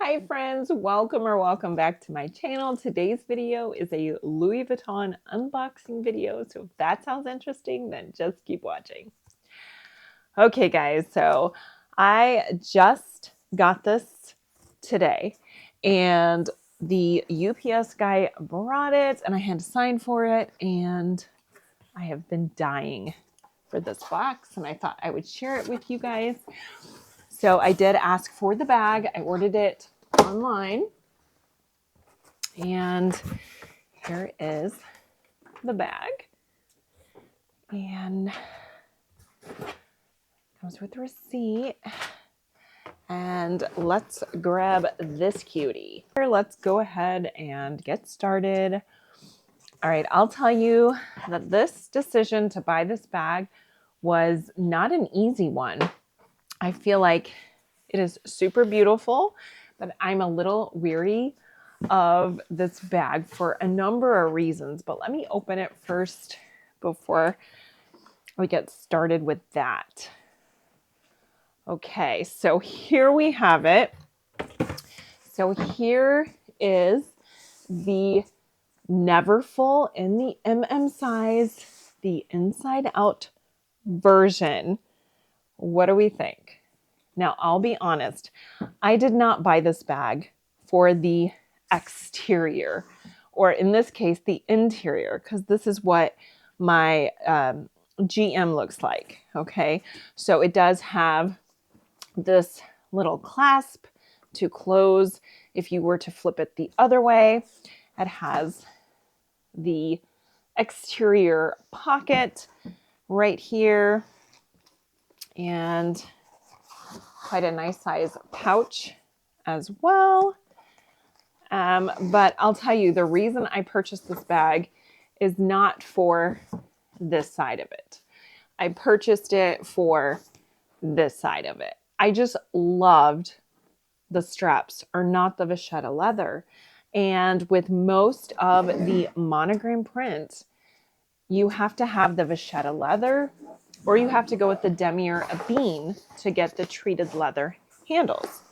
Hi friends, welcome back to my channel. Today's video is a Louis Vuitton unboxing video. So if that sounds interesting, then just keep watching. Okay guys, so I just got this today and the UPS guy brought it and I had to sign for it and I have been dying for this box and I thought I would share it with you guys. So I did ask for the bag. I ordered it online. And here is the bag. And comes with the receipt. And let's grab this cutie. Let's go ahead and get started. All right, I'll tell you that this decision to buy this bag was not an easy one. I feel like it is super beautiful, but I'm a little weary of this bag for a number of reasons. But let me open it first before we get started with that. Okay, so here we have it. So here is the Neverful in the MM size, the inside out version. What do we think? Now, I'll be honest, I did not buy this bag for the exterior, or in this case, the interior, because this is what my GM looks like, okay? So it does have this little clasp to close if you were to flip it the other way. It has the exterior pocket right here, and quite a nice size pouch as well. But I'll tell you, the reason I purchased this bag is not for this side of it. I purchased it for this side of it. I just loved the straps are not the vachetta leather. And with most of the monogram print, you have to have the vachetta leather, or you have to go with the demier ebene to get the treated leather handles.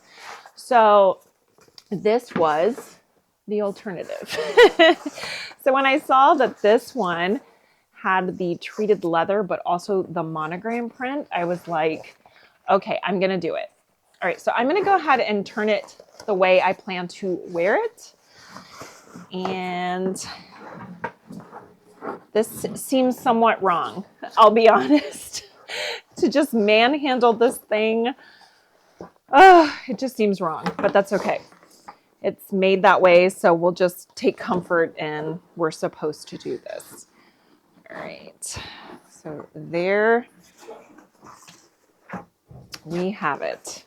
So this was the alternative. So when I saw that this one had the treated leather, but also the monogram print, I was like, okay, I'm going to do it. All right, so I'm going to go ahead and turn it the way I plan to wear it. And this seems somewhat wrong, I'll be honest. To just manhandle this thing, it just seems wrong, but that's okay. It's made that way, so we'll just take comfort in we're supposed to do this. All right, so there we have it.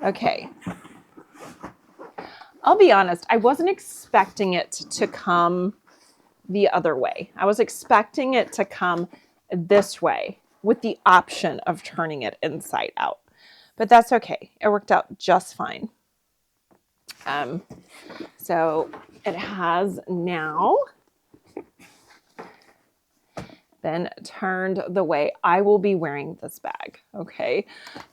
Okay. I'll be honest, I wasn't expecting it to come the other way. I was expecting it to come this way with the option of turning it inside out. But that's okay. It worked out just fine. So it has now been turned the way I will be wearing this bag. Okay,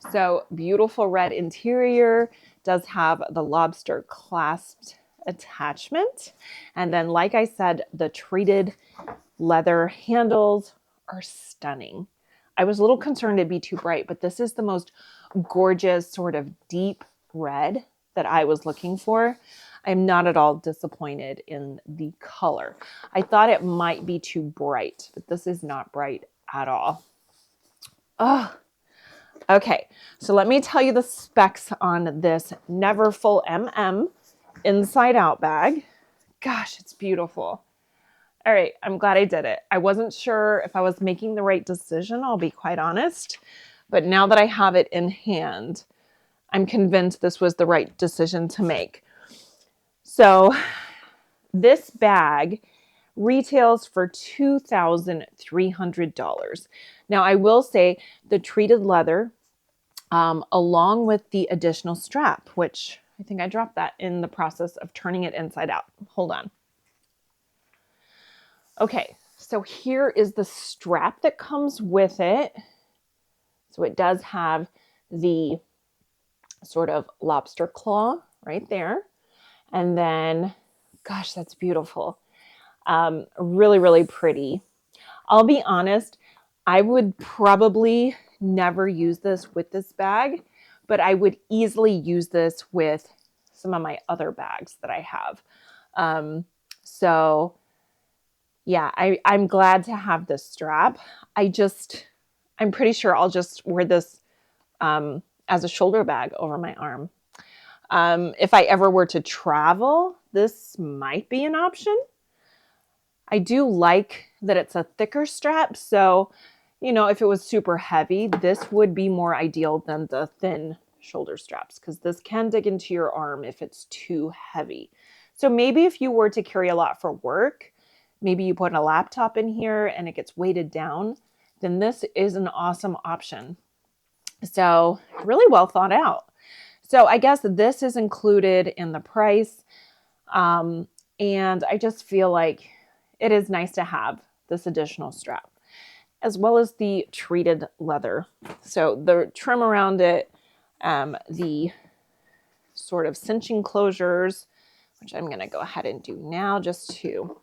so beautiful red interior, does have the lobster clasped attachment. And then, like I said, the treated leather handles are stunning. I was a little concerned it'd be too bright, but this is the most gorgeous sort of deep red that I was looking for. I'm not at all disappointed in the color. I thought it might be too bright, but this is not bright at all. Oh, okay. So let me tell you the specs on this Neverfull MM inside out bag. Gosh, it's beautiful. All right, I'm glad I did it. I wasn't sure if I was making the right decision, I'll be quite honest. But now that I have it in hand, I'm convinced this was the right decision to make. So this bag retails for $2,300. Now, I will say the treated leather, along with the additional strap, which I think I dropped that in the process of turning it inside out. Hold on. Okay, so here is the strap that comes with it. So it does have the sort of lobster claw right there. And then, gosh, that's beautiful. Really, really pretty. I'll be honest, I would probably never use this with this bag, but I would easily use this with some of my other bags that I have. So yeah, I'm glad to have this strap. I'm pretty sure I'll just wear this as a shoulder bag over my arm. If I ever were to travel, this might be an option. I do like that it's a thicker strap. So, you know, if it was super heavy, this would be more ideal than the thin shoulder straps because this can dig into your arm if it's too heavy. So maybe if you were to carry a lot for work, maybe you put a laptop in here and it gets weighted down, then this is an awesome option. So really well thought out. So I guess this is included in the price. And I just feel like it is nice to have this additional strap, as well as the treated leather. So the trim around it, the sort of cinching closures, which I'm going to go ahead and do now just to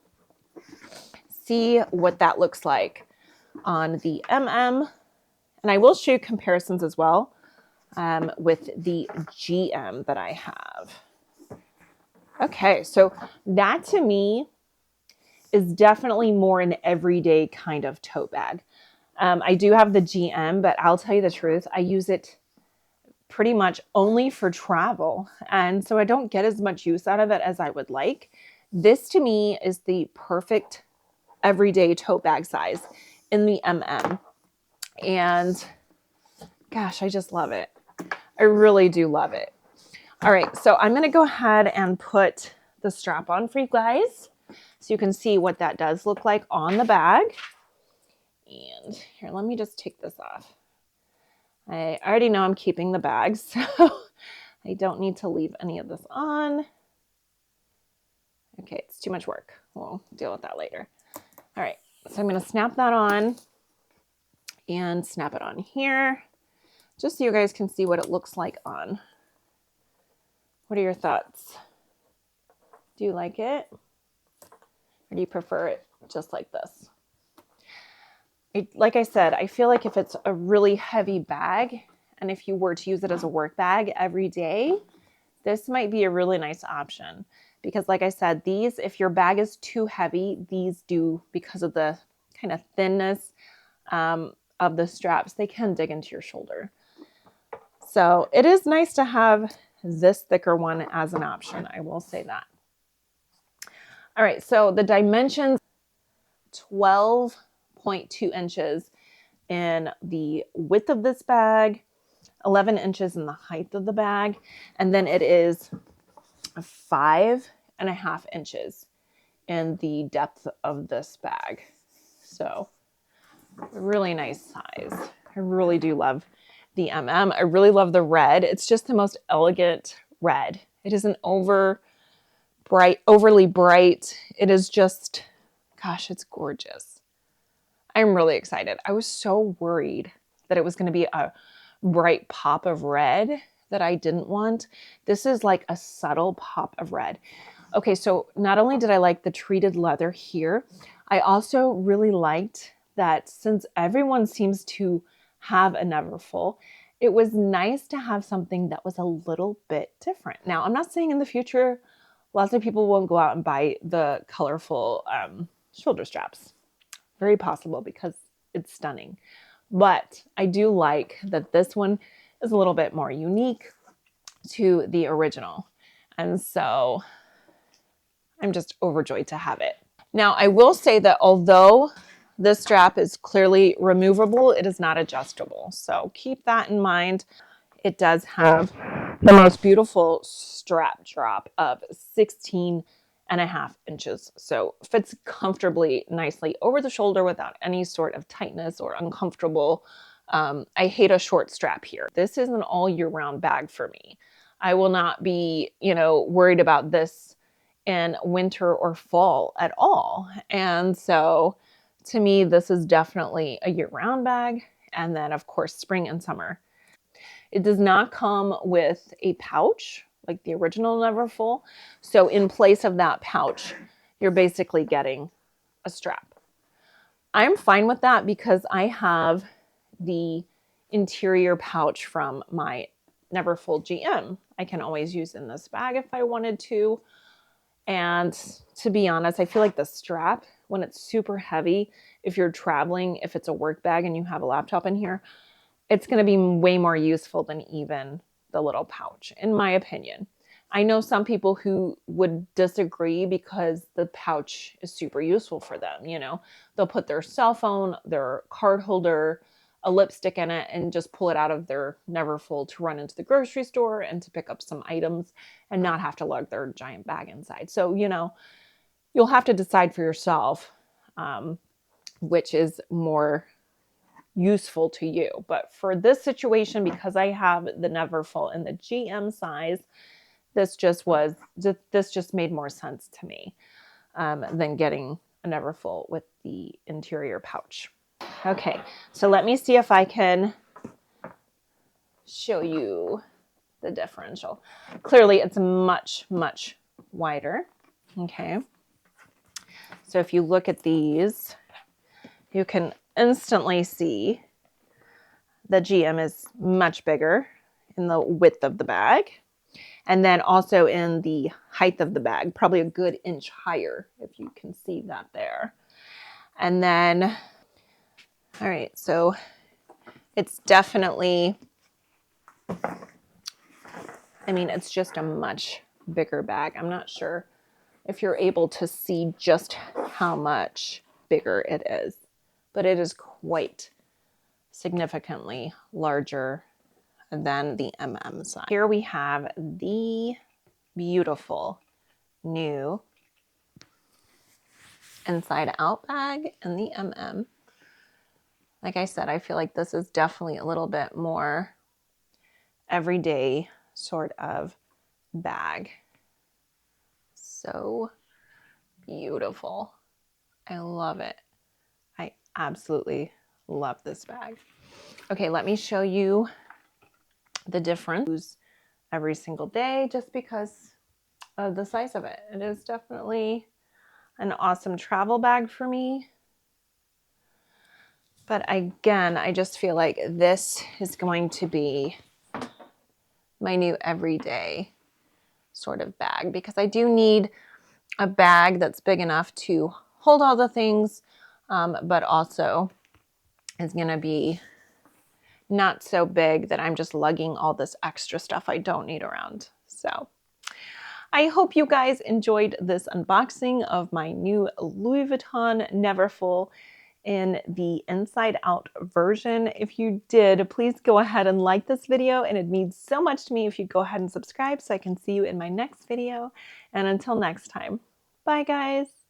see what that looks like on the MM. And I will show you comparisons as well with the GM that I have. Okay, so that to me is definitely more an everyday kind of tote bag. I do have the GM, but I'll tell you the truth, I use it pretty much only for travel. And so I don't get as much use out of it as I would like. This to me is the perfect everyday tote bag size in the MM. And gosh, I just love it. I really do love it. All right, so I'm going to go ahead and put the strap on for you guys so you can see what that does look like on the bag. And here, let me just take this off. I already know I'm keeping the bag, so I don't need to leave any of this on. Okay, it's too much work. We'll deal with that later. All right, so I'm going to snap that on and snap it on here, just so you guys can see what it looks like on. What are your thoughts? Do you like it? Or do you prefer it just like this? Like I said, I feel like if it's a really heavy bag, and if you were to use it as a work bag every day, this might be a really nice option. Because like I said, these, if your bag is too heavy, these do, because of the kind of thinness of the straps, they can dig into your shoulder. So it is nice to have this thicker one as an option. I will say that. All right, so the dimensions, 12.2 inches in the width of this bag, 11 inches in the height of the bag, and then it is 5.5 inches in the depth of this bag. So really nice size. I really do love the MM. I really love the red. It's just the most elegant red. It isn't overly bright. It is just, gosh, it's gorgeous. I'm really excited. I was so worried that it was going to be a bright pop of red that I didn't want. This is like a subtle pop of red. Okay, so not only did I like the treated leather here, I also really liked that since everyone seems to have a Neverfull, it was nice to have something that was a little bit different. Now, I'm not saying in the future, lots of people won't go out and buy the colorful shoulder straps. Very possible because it's stunning. But I do like that this one is a little bit more unique to the original. And so I'm just overjoyed to have it. Now, I will say that although this strap is clearly removable, it is not adjustable. So keep that in mind. It does have the most beautiful strap drop of 16.5 inches. So fits comfortably, nicely over the shoulder without any sort of tightness or uncomfortable. I hate a short strap here. This is an all year round bag for me. I will not be, worried about this in winter or fall at all. And so to me, this is definitely a year round bag. and then of course spring and summer. It does not come with a pouch like the original Neverfull. So in place of that pouch, you're basically getting a strap. I'm fine with that because I have the interior pouch from my Neverfull GM. I can always use in this bag if I wanted to. And to be honest, I feel like the strap, when it's super heavy, if you're traveling, if it's a work bag and you have a laptop in here, it's going to be way more useful than even the little pouch, in my opinion. I know some people who would disagree because the pouch is super useful for them. You know, they'll put their cell phone, their card holder, a lipstick in it, and just pull it out of their Neverfull to run into the grocery store and to pick up some items and not have to lug their giant bag inside. So, you know, you'll have to decide for yourself which is more useful to you. But for this situation, because I have the Neverfull in the GM size, this just made more sense to me than getting a Neverfull with the interior pouch. Okay, so let me see if I can show you the differential. Clearly it's much, much wider. Okay, so if you look at these, you can instantly see the GM is much bigger in the width of the bag. And then also in the height of the bag, probably a good inch higher, if you can see that there. And then, all right, so it's definitely, I mean, it's just a much bigger bag. I'm not sure if you're able to see just how much bigger it is, but it is quite significantly larger than the MM size. Here we have the beautiful new inside out bag in the MM. Like I said, I feel like this is definitely a little bit more everyday sort of bag. So beautiful. I love it. I absolutely love this bag. Okay, let me show you the difference every single day just because of the size of it. It is definitely an awesome travel bag for me. But again, I just feel like this is going to be my new everyday sort of bag because I do need a bag that's big enough to hold all the things, but also is going to be not so big that I'm just lugging all this extra stuff I don't need around. So I hope you guys enjoyed this unboxing of my new Louis Vuitton Neverfull in the inside out version. If you did, please go ahead and like this video, and it means so much to me if you go ahead and subscribe so I can see you in my next video. And until next time, bye guys.